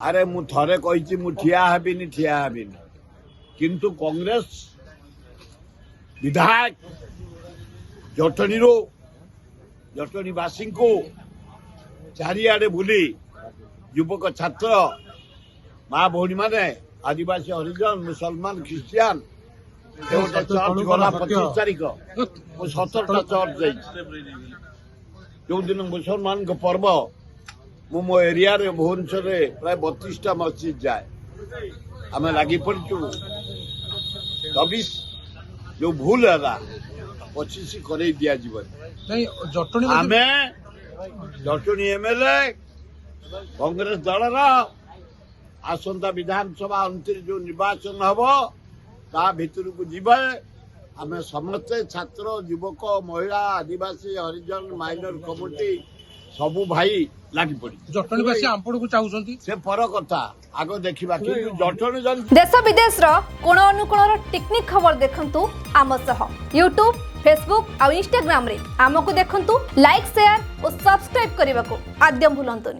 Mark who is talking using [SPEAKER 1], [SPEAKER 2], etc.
[SPEAKER 1] अरे मु थरे कही मु ठिया हेबिनी किंतु कांग्रेस विधायक जटणीवासी को चारिआडे बुली युवक छात्र माँ भौणी माने आदिवासी हरिजन मुसलमान ख्रिस्टियान चर्च गला 25 तारीख 17टा चर्च जो दिन मुसलमान पर्व मु मो एरिया रे भुवनेश्वर प्राय 32टा मस्जिद जाए आम लगी पड़चु 24 जो भूल है 25 कर आम जटणी एमएलए कांग्रेस दल आसंता विधानसभा 29 जो निर्वाचन हम ता भितर को जीवे आम समस्ते छात्र युवक महिला आदिवासी हरिजन माइनर कम्युनिटी सबू भाई लगी पड़ी
[SPEAKER 2] जटणीवासी आपण को चाहूछंती
[SPEAKER 1] से पर कथा आग देखा कि जटणी जन
[SPEAKER 3] देश विदेश कोण अनुकोण टेक्निक खबर देखंतु आम सह यूट्यूब फेसबुक और इंस्टाग्राम रे आमको देखंतु लाइक शेयर और सब्सक्राइब करने को आद्यम भूलंतुनि।